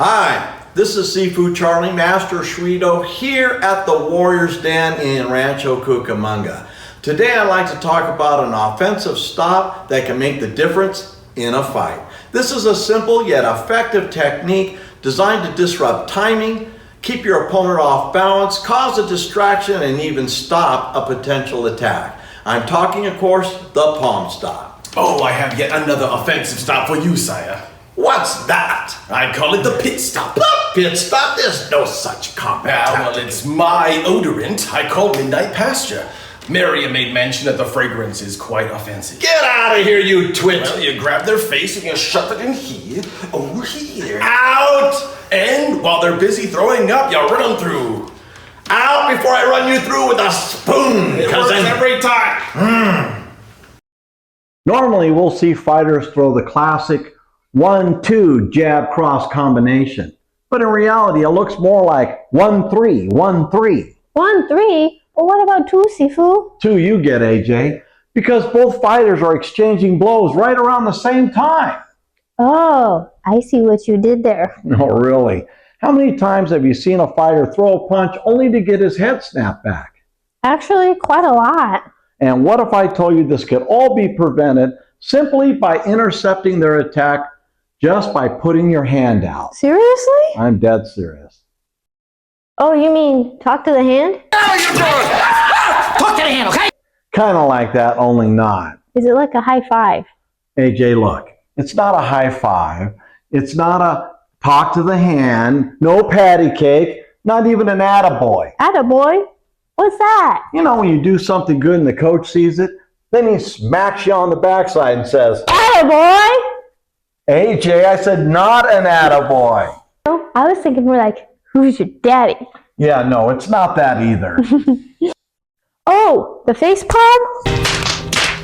Hi, this is Sifu Charlie, Master Shu Yi Do, here at the Warrior's Den in Rancho Cucamonga. Today I'd like to talk about an offensive stop that can make the difference in a fight. This is a simple yet effective technique designed to disrupt timing, keep your opponent off balance, cause a distraction, and even stop a potential attack. I'm talking, of course, the palm stop. Oh, I have yet another offensive stop for you, sire. What's that? I call it the pit stop. The pit stop? There's no such combat Well, tactic. it's my odorant I call midnight pasture. Miriam made mention that the fragrance is quite offensive. Get out of here, you twit! Well, you grab their face and you shove it in here, over here. Out! And while they're busy throwing up, you run them through. Out before I run you through with a spoon! It works every time. Normally, we'll see fighters throw the classic 1-2 jab cross combination. But in reality, it looks more like 1-3, 1-3. 1-3? Well, what about 2, Sifu? 2 you get, AJ, because both fighters are exchanging blows right around the same time. Oh, I see what you did there. No, really. How many times have you seen a fighter throw a punch only to get his head snapped back? Actually, quite a lot. And what if I told you this could all be prevented simply by intercepting their attack just by putting your hand out? Seriously? I'm dead serious. Oh, you mean talk to the hand? Talk to the hand, okay? Kind of like that, only not. Is it like a high five? AJ, look, it's not a high five. It's not a talk to the hand, no patty cake, not even an attaboy. Attaboy? What's that? You know, when you do something good and the coach sees it, then he smacks you on the backside and says, Attaboy? AJ, I said not an attaboy. No, I was thinking more like, who's your daddy? Yeah, no, it's not that either. Oh, the face palm?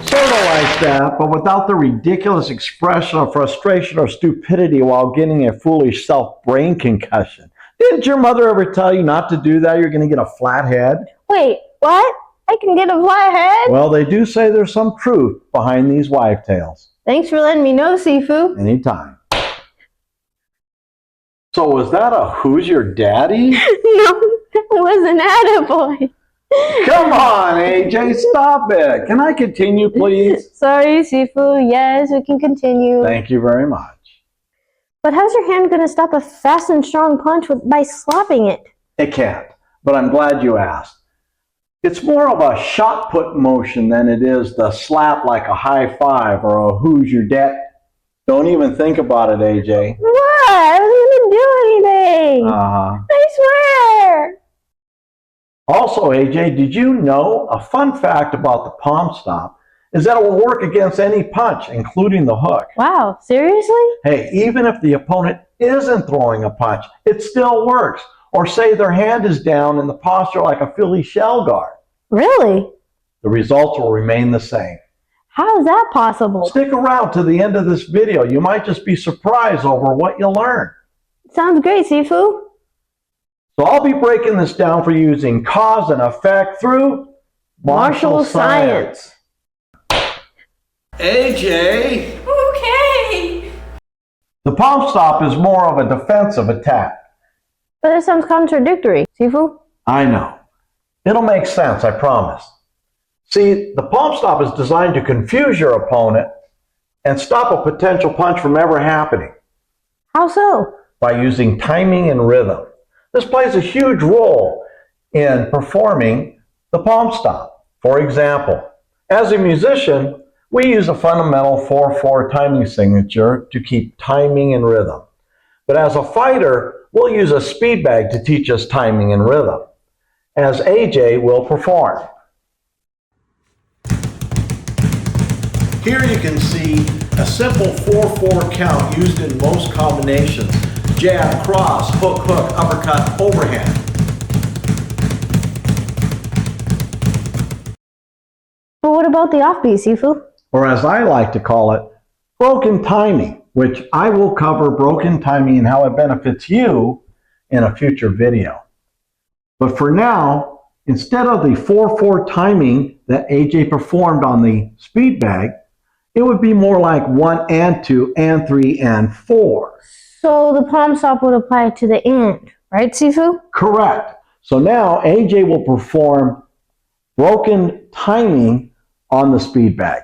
Sort of like that, but without the ridiculous expression of frustration or stupidity while getting a foolish self-brain concussion. Didn't your mother ever tell you not to do that? You're going to get a flat head? Wait, what? I can get a flat head? Well, they do say there's some truth behind these wife tales. Thanks for letting me know, Sifu. Anytime. So was that a who's your daddy? No, that was an attaboy. Come on, AJ, stop it. Can I continue, please? Sorry, Sifu. Yes, we can continue. Thank you very much. But how's your hand going to stop a fast and strong punch by slapping it? It can't, but I'm glad you asked. It's more of a shot put motion than it is the slap like a high five or a who's your dad. Don't even think about it, AJ. What? I wasn't going to do anything. I swear. Also, AJ, did you know a fun fact about the palm stop is that it will work against any punch, including the hook. Wow, seriously? Hey, even if the opponent isn't throwing a punch, it still works. Or say their hand is down in the posture like a Philly shell guard. Really? The results will remain the same. How is that possible? Stick around to the end of this video. You might just be surprised over what you learn. Sounds great, Sifu. So I'll be breaking this down for you using cause and effect through martial science. AJ! Okay. The palm stop is more of a defensive attack. But that sounds contradictory, Sifu. I know. It'll make sense, I promise. See, the palm stop is designed to confuse your opponent and stop a potential punch from ever happening. How so? By using timing and rhythm. This plays a huge role in performing the palm stop. For example, as a musician, we use a fundamental 4/4 timing signature to keep timing and rhythm. But as a fighter, we'll use a speed bag to teach us timing and rhythm, as AJ will perform. Here you can see a simple 4/4 count used in most combinations. Jab, cross, hook, hook, uppercut, overhand. But what about the offbeat, Sifu? Or as I like to call it, broken timing, which I will cover broken timing and how it benefits you in a future video. But for now, instead of the 4/4 timing that AJ performed on the speed bag, it would be more like 1 and 2 and 3 and 4. So the palm stop would apply to the end, right, Sifu? Correct. So now AJ will perform broken timing on the speed bag.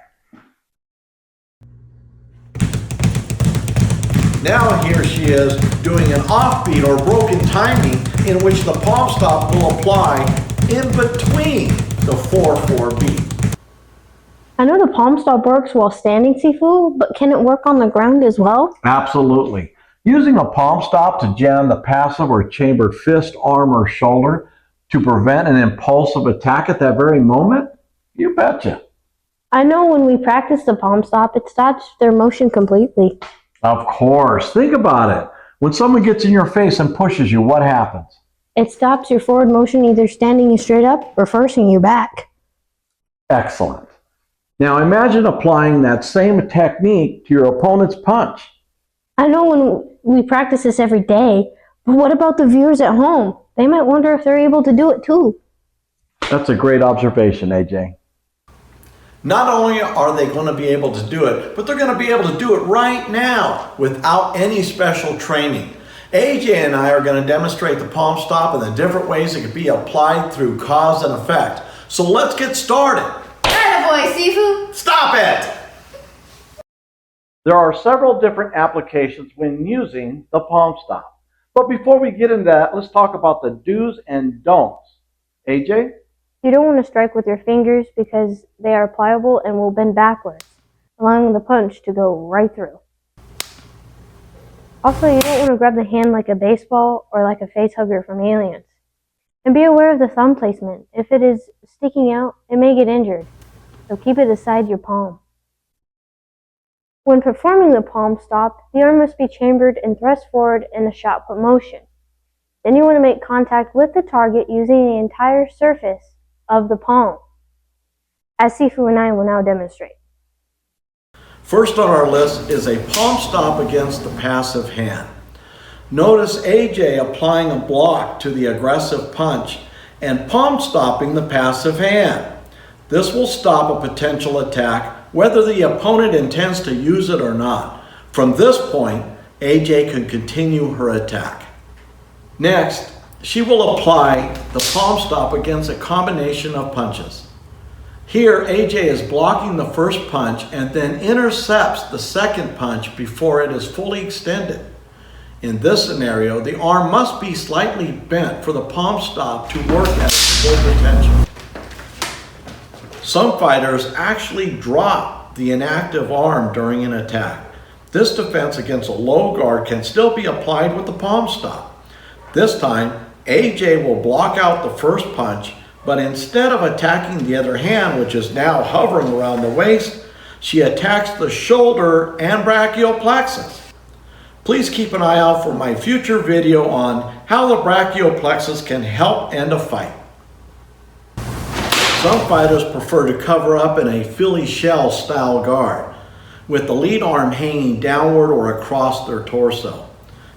Now here she is doing an offbeat or broken timing in which the palm stop will apply in between the 4/4 beat. I know the palm stop works while standing, Sifu, but can it work on the ground as well? Absolutely. Using a palm stop to jam the passive or chambered fist, arm, or shoulder to prevent an impulsive attack at that very moment? You betcha. I know when we practice the palm stop, it stops their motion completely. Of course. Think about it. When someone gets in your face and pushes you, what happens? It stops your forward motion either standing you straight up or forcing you back. Excellent. Now imagine applying that same technique to your opponent's punch. I know when we practice this every day, but what about the viewers at home? They might wonder if they're able to do it too. That's a great observation, AJ. Not only are they going to be able to do it, but they're going to be able to do it right now without any special training. AJ and I are going to demonstrate the palm stop and the different ways it can be applied through cause and effect. So let's get started. Attaboy, Sifu! Stop it! There are several different applications when using the palm stop. But before we get into that, let's talk about the do's and don'ts. AJ? You don't want to strike with your fingers because they are pliable and will bend backwards, allowing the punch to go right through. Also, you don't want to grab the hand like a baseball or like a face hugger from Aliens. And be aware of the thumb placement. If it is sticking out, it may get injured, so keep it aside your palm. When performing the palm stop, the arm must be chambered and thrust forward in a shot put motion. Then you want to make contact with the target using the entire surface of the palm, as Sifu and I will now demonstrate. First on our list is a palm stop against the passive hand. Notice AJ applying a block to the aggressive punch and palm stopping the passive hand. This will stop a potential attack whether the opponent intends to use it or not. From this point, AJ can continue her attack. Next, she will apply the palm stop against a combination of punches. Here, AJ is blocking the first punch and then intercepts the second punch before it is fully extended. In this scenario, the arm must be slightly bent for the palm stop to work at its full potential. Some fighters actually drop the inactive arm during an attack. This defense against a low guard can still be applied with the palm stop. This time, AJ will block out the first punch, but instead of attacking the other hand, which is now hovering around the waist, she attacks the shoulder and brachial plexus. Please keep an eye out for my future video on how the brachial plexus can help end a fight. Some fighters prefer to cover up in a Philly shell style guard, with the lead arm hanging downward or across their torso.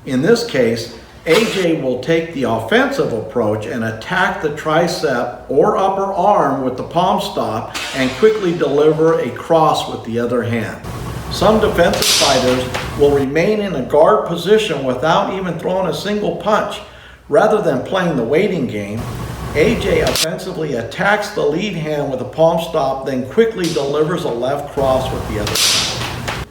In this case, AJ will take the offensive approach and attack the tricep or upper arm with the palm stop and quickly deliver a cross with the other hand. Some defensive fighters will remain in a guard position without even throwing a single punch. Rather than playing the waiting game, AJ offensively attacks the lead hand with a palm stop, then quickly delivers a left cross with the other hand.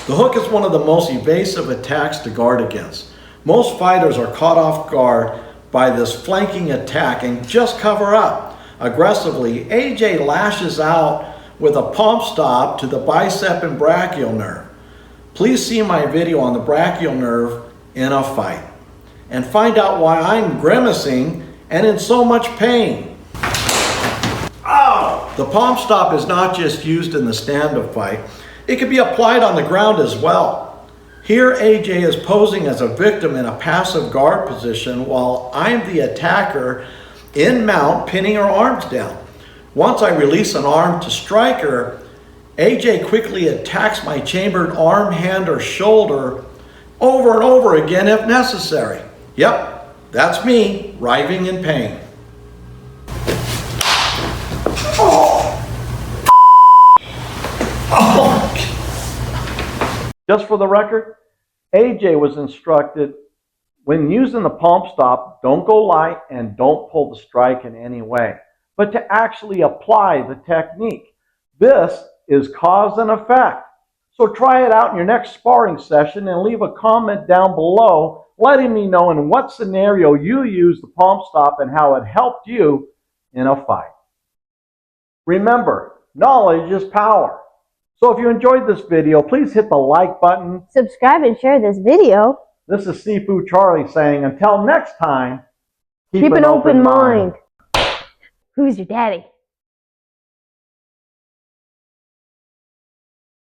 The hook is one of the most evasive attacks to guard against. Most fighters are caught off guard by this flanking attack and just cover up. Aggressively, AJ lashes out with a palm stop to the bicep and brachial nerve. Please see my video on the brachial nerve in a fight and find out why I'm grimacing and in so much pain. Oh! The palm stop is not just used in the stand-up fight. It can be applied on the ground as well. Here, AJ is posing as a victim in a passive guard position while I'm the attacker in mount, pinning her arms down. Once I release an arm to strike her, AJ quickly attacks my chambered arm, hand, or shoulder over and over again if necessary. Yep, that's me, writhing in pain. Just for the record, AJ was instructed, when using the palm stop, don't go light and don't pull the strike in any way, but to actually apply the technique. This is cause and effect. So try it out in your next sparring session and leave a comment down below letting me know in what scenario you used the palm stop and how it helped you in a fight. Remember, knowledge is power. So if you enjoyed this video, please hit the like button. Subscribe and share this video. This is Sifu Charlie saying, until next time, Keep an open mind. Who's your daddy?